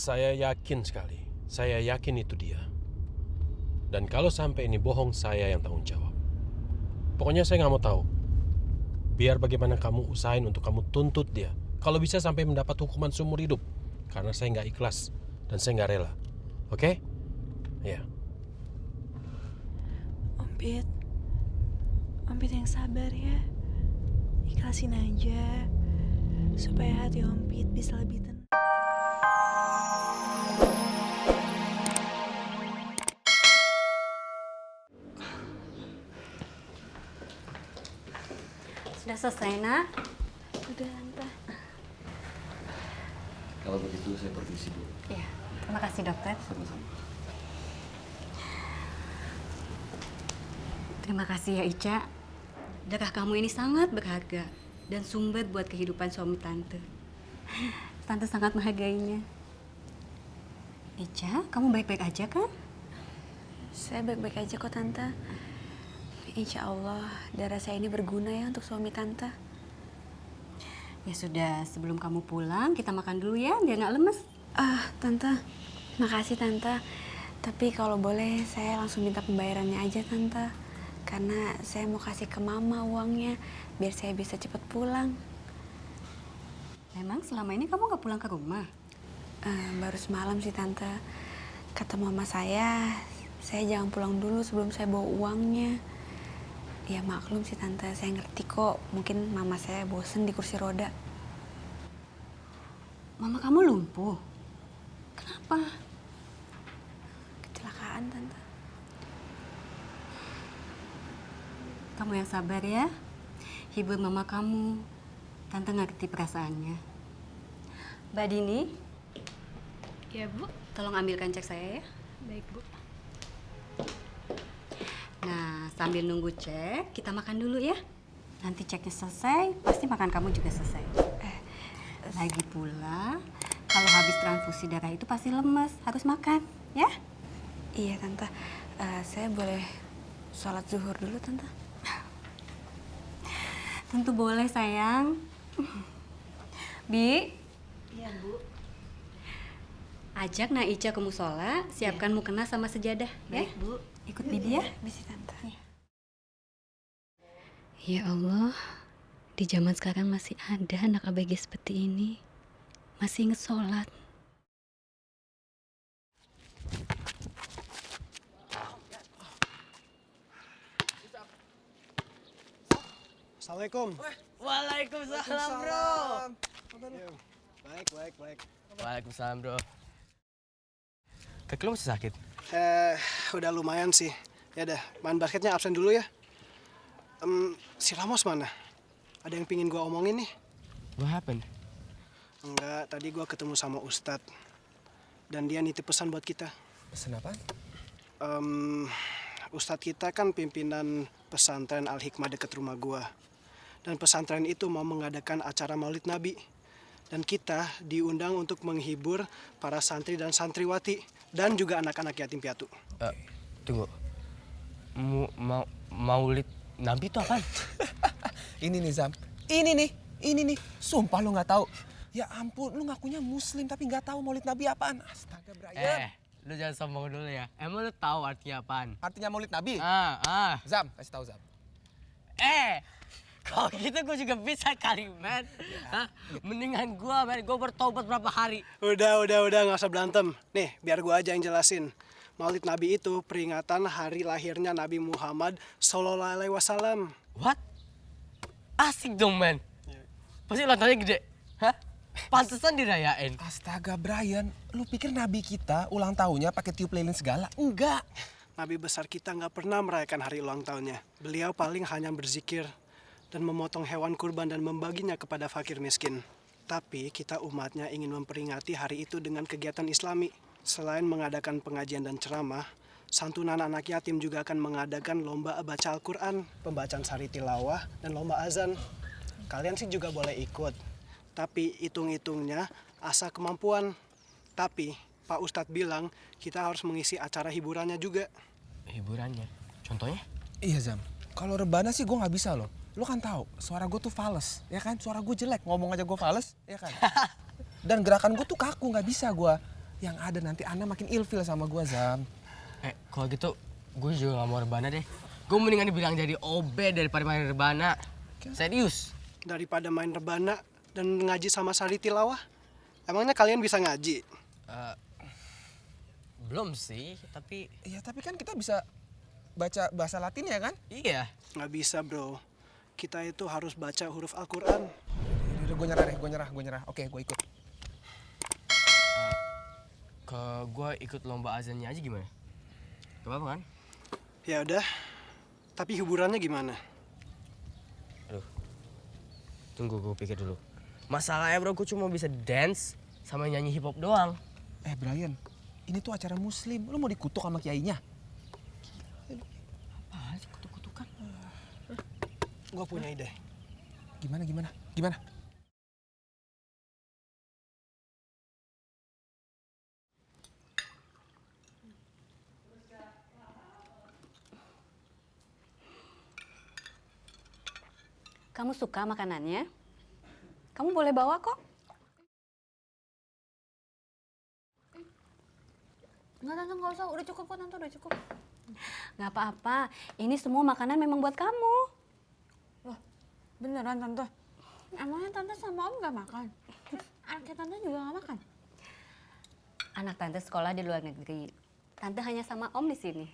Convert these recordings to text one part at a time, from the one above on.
Saya yakin sekali. Saya yakin itu dia. Dan kalau sampai ini bohong, saya yang tanggung jawab. Pokoknya saya nggak mau tahu. Biar bagaimana kamu usahain untuk kamu tuntut dia. Kalau bisa sampai mendapat hukuman seumur hidup. Karena saya nggak ikhlas dan saya nggak rela. Oke? Ya. Om Pit yang sabar ya. Ikhlasin aja. Supaya hati Om Pit bisa lebih tenang. Sudah selesai, Nak? Udah, Tante. Kalau begitu saya permisi dulu. Iya. Terima kasih, dokter. Sama-sama. Terima kasih ya, Ica. Darah kamu ini sangat berharga dan sumber buat kehidupan suami Tante. Tante sangat menghargainya. Ica, kamu baik-baik aja kan? Saya baik-baik aja kok, Tante. Insya Allah, darah saya ini berguna ya untuk suami Tante. Ya sudah, sebelum kamu pulang, kita makan dulu ya, biar nggak lemes. Tante, makasih Tante. Tapi kalau boleh, saya langsung minta pembayarannya aja, Tante. Karena saya mau kasih ke Mama uangnya, biar saya bisa cepat pulang. Memang selama ini kamu nggak pulang ke rumah? Baru semalam sih, Tante. Kata Mama saya jangan pulang dulu sebelum saya bawa uangnya. Ya maklum sih Tante, saya ngerti kok. Mungkin Mama saya bosen di kursi roda. Mama kamu lumpuh? Kenapa? Kecelakaan, Tante. Kamu yang sabar ya. Hibur mama kamu. Tante ngerti perasaannya. Mbak Dini. Ya, Bu. Tolong ambilkan cek saya ya. Baik, Bu. Nah, sambil nunggu cek, kita makan dulu ya. Nanti ceknya selesai, pasti makan kamu juga selesai. Lagi pula, kalau habis transfusi darah itu pasti lemes, harus makan, ya? Iya, Tante. Saya boleh sholat zuhur dulu, Tante? Tentu boleh, sayang. Bi. Iya, Bu. Ajak Naica ke musola, siapkan mukena sama sejadah, Baik, ya? Bu. Ikut Bibi ya. Bisa, Tante. Ya Allah, di zaman sekarang masih ada anak ABG seperti ini. Masih inget sholat. Assalamualaikum. Waalaikumsalam, bro. Baik. Waalaikumsalam, bro. Kaki lu masih sakit? Udah lumayan sih. Ya dah, main basketnya absen dulu ya. Si Ramos mana? Ada yang pingin gua omongin nih. What happened? Enggak, tadi gua ketemu sama Ustadz. Dan dia nitip pesan buat kita. Pesan apa? Ustadz kita kan pimpinan pesantren Al-Hikmah deket rumah gua. Dan pesantren itu mau mengadakan acara Maulid Nabi. Dan kita diundang untuk menghibur para santri dan santriwati. Dan juga anak-anak yatim piatu. Tunggu. Maulid Nabi itu apaan? Ini nih Zam, ini nih. Sumpah lu nggak tahu. Ya ampun, lu ngakunya Muslim tapi nggak tahu Maulid Nabi apaan. Astaga, Brian. Lu jangan sombong dulu ya. Emang lu tahu artinya apaan? Artinya Maulid Nabi? Zam, kasih tahu Zam. Kalau gitu gue juga bisa kali, men. Hah? Mendingan gue bertobat berapa hari. Udah, nggak usah berantem. Nih, biar gua aja yang jelasin. Maulid Nabi itu peringatan hari lahirnya Nabi Muhammad Sallallahu Alaihi Wasallam. What? Asik dong, men. Pasti ulang tahunnya gede. Hah? Pantesan dirayain. Astaga, Brian, lu pikir Nabi kita ulang tahunnya pakai tiup lilin segala? Enggak. Nabi besar kita nggak pernah merayakan hari ulang tahunnya. Beliau paling hanya berzikir dan memotong hewan kurban dan membaginya kepada fakir miskin. Tapi kita umatnya ingin memperingati hari itu dengan kegiatan islami. Selain mengadakan pengajian dan ceramah, santunan anak yatim juga akan mengadakan lomba baca Al-Quran, pembacaan sari tilawah, dan lomba azan. Kalian sih juga boleh ikut. Tapi hitung-hitungnya asa kemampuan. Tapi Pak Ustadz bilang kita harus mengisi acara hiburannya juga. Hiburannya? Contohnya? Iya Zam, kalau rebana sih gue nggak bisa loh. Lu kan tahu, suara gue tuh fales, ya kan? Suara gue jelek, ngomong aja gue fales, ya kan? Dan gerakan gue tuh kaku, nggak bisa gue. Yang ada nanti Ana makin ilfil sama gua, Zam. Kalau gitu gue juga gak mau rebana deh. Gue mendingan dibilang jadi OB daripada main rebana. Serius. Daripada main rebana dan ngaji sama Sari Tilawah. Emangnya kalian bisa ngaji? Belum sih, tapi Iya, tapi kan kita bisa baca bahasa Latin ya kan? iya. Nggak bisa bro. Kita itu harus baca huruf Al-Quran. Udah, gue nyerah deh, gue nyerah. Oke, gue ikut. Ke gue ikut lomba azannya aja gimana? Gak apa-apa kan? Ya udah. Tapi hiburannya gimana? Aduh. Tunggu gue pikir dulu. Masalahnya bro, gue cuma bisa dance sama nyanyi hip hop doang. Brian, ini tuh acara muslim. Lu mau dikutuk sama kiainya? Apaan sih kutuk-kutukan? Gue punya ide. Gimana? Kamu suka makanannya? Kamu boleh bawa kok. Enggak tante, nggak usah, udah cukup kok tante, udah cukup. Nggak apa-apa, ini semua makanan memang buat kamu. Loh, beneran tante? Emangnya tante sama om nggak makan? Terus anaknya tante juga nggak makan? Anak tante sekolah di luar negeri. Tante hanya sama om di sini.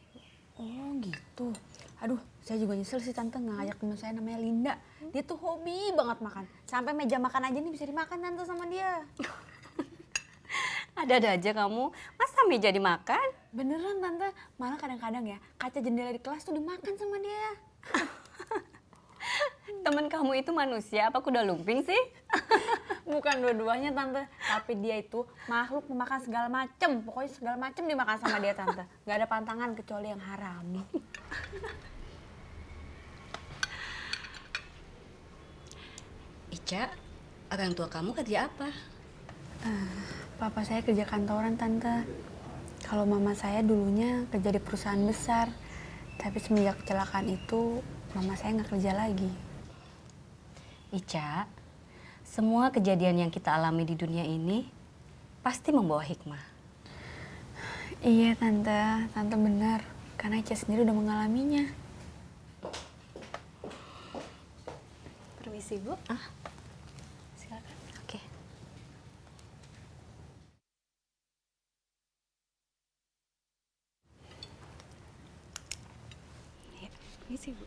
Oh gitu. Aduh, saya juga nyesel sih tante nggak ngajak teman saya namanya Linda. Dia tuh hobi banget makan. Sampai meja makan aja nih bisa dimakan tante sama dia. Ada-ada aja kamu, masa meja dimakan? Beneran tante, malah kadang-kadang ya kaca jendela di kelas tuh dimakan sama dia. Temen kamu itu manusia apa kuda lumping sih? Bukan dua-duanya tante, tapi dia itu makhluk memakan segala macem. Pokoknya segala macem dimakan sama dia tante. Gak ada pantangan kecuali yang haram. Ica, orang tua kamu kerja apa? Papa saya kerja kantoran tante. Kalau mama saya dulunya kerja di perusahaan besar. Tapi semenjak kecelakaan itu, mama saya nggak kerja lagi. Ica, semua kejadian yang kita alami di dunia ini pasti membawa hikmah. Iya tante, tante benar. Karena Ica sendiri udah mengalaminya. Permisi, Bu. Silakan. Oke. Ya, permisi, Bu.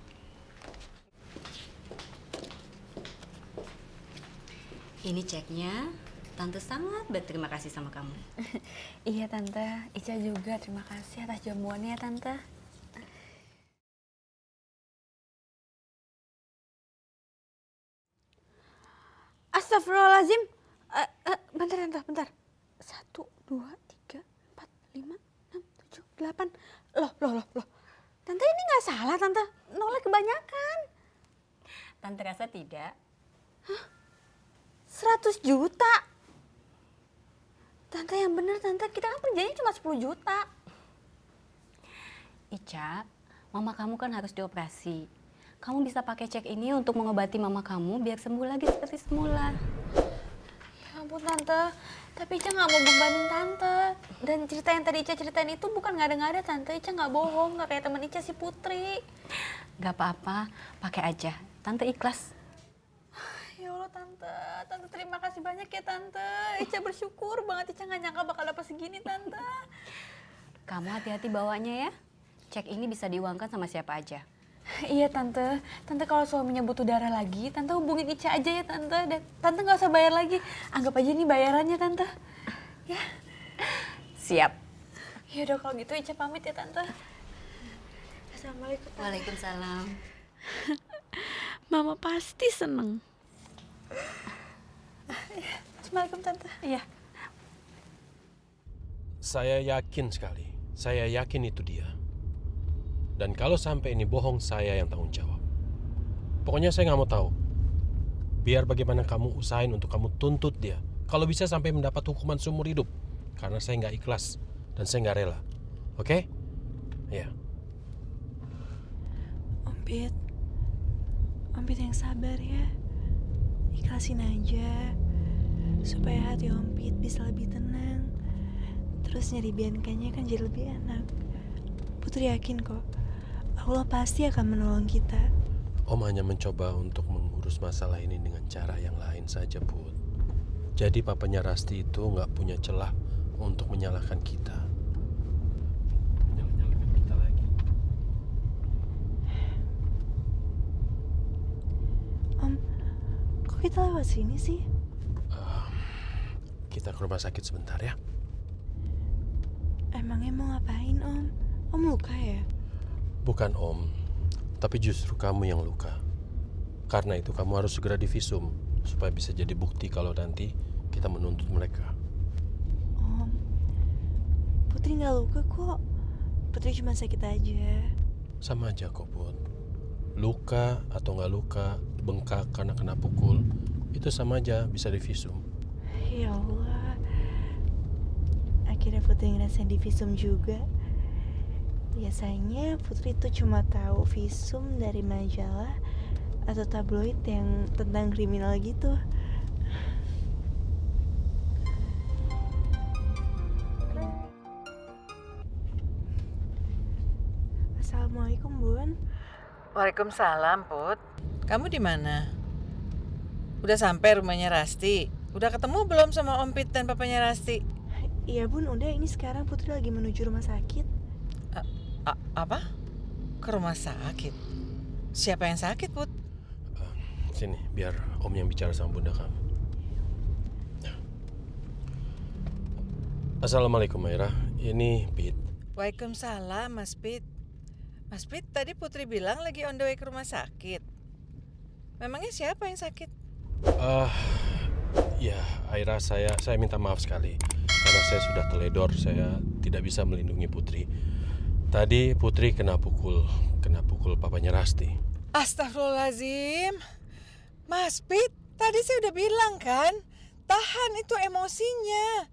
Ini ceknya. Tante sangat berterima kasih sama kamu. Iya tante, Ica juga terima kasih atas jamuannya ya tante. Astagfirullahaladzim. Bentar tante, bentar. 1, 2, 3, 4, 5, 6, 7, 8. Loh. Tante ini nggak salah tante, nolnya kebanyakan. Tante rasa tidak? 100 juta. Tante yang bener tante, kita kan kerjanya cuma 10 juta. Ica, mama kamu kan harus dioperasi. Kamu bisa pakai cek ini untuk mengobati mama kamu biar sembuh lagi seperti semula. Ya ampun tante, tapi Ica nggak mau bebanin tante. Dan cerita yang tadi Ica ceritain itu bukan ngada-ngada tante. Ica nggak bohong, nggak kayak teman Ica si Putri. Gak apa-apa, pakai aja. Tante ikhlas. Ya Allah tante terima kasih banyak ya tante. Ica bersyukur banget, Ica nggak nyangka bakal dapat segini tante. Kamu hati-hati bawanya ya. Cek ini bisa diuangkan sama siapa aja. Iya tante, kalau suaminya butuh darah lagi, tante hubungin Ica aja ya tante. Dan tante nggak usah bayar lagi, anggap aja ini bayarannya tante. Ya. Siap. Ya udah kalau gitu Ica pamit ya tante. Assalamualaikum tante. Waalaikumsalam. Mama pasti seneng. Assalamualaikum tante. Iya. Saya yakin sekali. Saya yakin itu dia. Dan kalau sampai ini bohong, saya yang tanggung jawab. Pokoknya saya nggak mau tahu. Biar bagaimana kamu usahain untuk kamu tuntut dia. Kalau bisa sampai mendapat hukuman seumur hidup. Karena saya nggak ikhlas dan saya nggak rela. Oke? Ya. Om Pit yang sabar ya. Ikhlasin aja supaya hati Om Pit bisa lebih tenang terus nyari Biankanya kan jadi lebih enak. Putri yakin kok, Allah pasti akan menolong kita. Om hanya mencoba untuk mengurus masalah ini dengan cara yang lain saja, Put. Jadi papanya Rasti itu nggak punya celah untuk menyalahkan kita. Menyalahkan kita lagi. Om, kok kita lewat sini sih? Kita ke rumah sakit sebentar ya. Emangnya mau ngapain Om? Om luka ya? Bukan Om, tapi justru kamu yang luka. Karena itu kamu harus segera divisum supaya bisa jadi bukti kalau nanti kita menuntut mereka. Om, Putri nggak luka kok. Putri cuma sakit aja. Sama aja kok, Put. Luka atau nggak luka, bengkak karena kena pukul, itu sama aja bisa divisum. Ya Allah, akhirnya Putri ngerasain di visum juga. Biasanya Putri tuh cuma tahu visum dari majalah atau tabloid yang tentang kriminal gitu. Assalamualaikum Bun. Waalaikumsalam, Put. Kamu di mana? Udah sampai rumahnya Rasti? Udah ketemu belum sama Om Pit dan papanya Rasti? Iya Bun, udah ini sekarang Putri lagi menuju rumah sakit. Apa? Ke rumah sakit? Siapa yang sakit, Put? Sini, biar Om yang bicara sama bunda kamu. Assalamualaikum, Maira. Ini Pit. Waalaikumsalam, Mas Pit. Mas Pit, tadi Putri bilang lagi on the way ke rumah sakit. Memangnya siapa yang sakit? Ya, Aira, saya minta maaf sekali. Karena saya sudah teledor, saya tidak bisa melindungi Putri. Tadi Putri kena pukul papanya Rasti. Astagfirullahaladzim. Mas Pit, tadi saya udah bilang kan, tahan itu emosinya.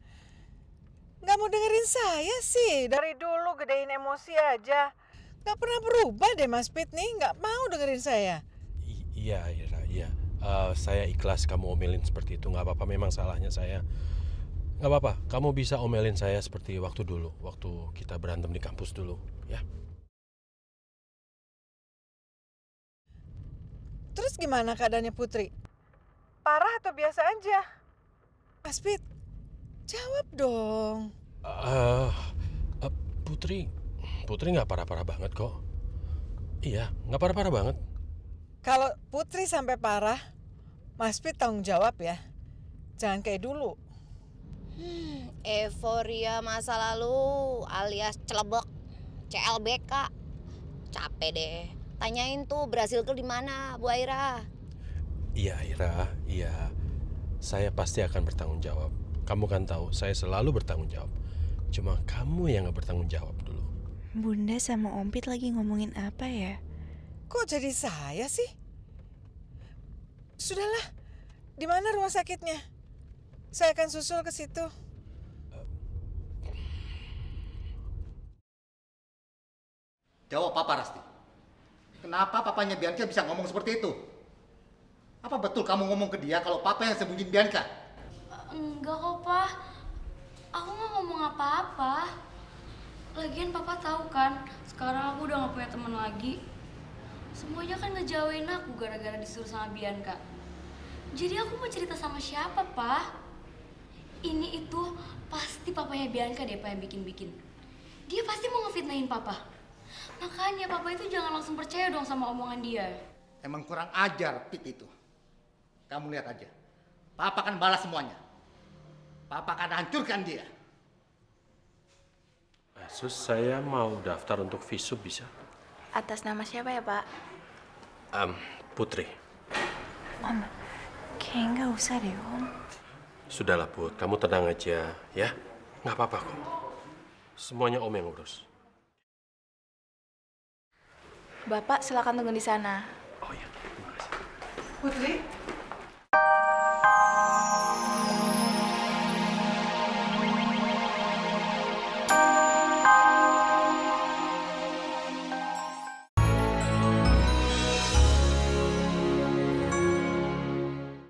Gak mau dengerin saya sih, dari dulu gedein emosi aja. Gak pernah berubah deh Mas Pit nih, gak mau dengerin saya. Iya, Aira, iya. Saya ikhlas kamu omelin seperti itu, nggak apa-apa, memang salahnya saya. Nggak apa-apa, kamu bisa omelin saya seperti waktu dulu, waktu kita berantem di kampus dulu, ya. Terus gimana keadaannya Putri? Parah atau biasa aja? Mas Pit, jawab dong. Putri nggak parah-parah banget kok. Iya, nggak parah-parah banget. Kalau Putri sampai parah, Mas Pit tanggung jawab ya. Jangan kayak dulu. Euforia masa lalu alias celebek, CLBK. Capek deh. Tanyain tuh berhasil ke di mana, Bu Aira. Iya, Aira, iya. Saya pasti akan bertanggung jawab. Kamu kan tahu, saya selalu bertanggung jawab. Cuma kamu yang nggak bertanggung jawab dulu. Bunda sama Om Pit lagi ngomongin apa ya? Kok jadi saya sih? Sudahlah, di mana rumah sakitnya? Saya akan susul ke situ. Jawab Papa Rasti. Kenapa papanya Bianca bisa ngomong seperti itu? Apa betul kamu ngomong ke dia kalau papa yang sembunyiin Bianca? Enggak kok, Pak. Aku nggak ngomong apa-apa. Lagian Papa tahu kan, sekarang aku udah gak punya teman lagi. Semuanya kan ngejauhin aku gara-gara disuruh sama Bianca. Jadi aku mau cerita sama siapa, Pak? Ini itu pasti papanya Bianca deh, Pak, yang bikin-bikin. Dia pasti mau ngefitnahin Papa. Makanya Papa itu jangan langsung percaya dong sama omongan dia. Emang kurang ajar Pit itu. Kamu lihat aja. Papa akan balas semuanya. Papa akan hancurkan dia. Sus, saya mau daftar untuk visum bisa? Atas nama siapa ya Pak? Putri. Om, kayaknya nggak usah deh Om. Sudahlah Put, kamu tenang aja ya. Nggak apa-apa kok. Semuanya Om yang urus. Bapak silakan tunggu di sana. Oh ya, terima kasih. Putri,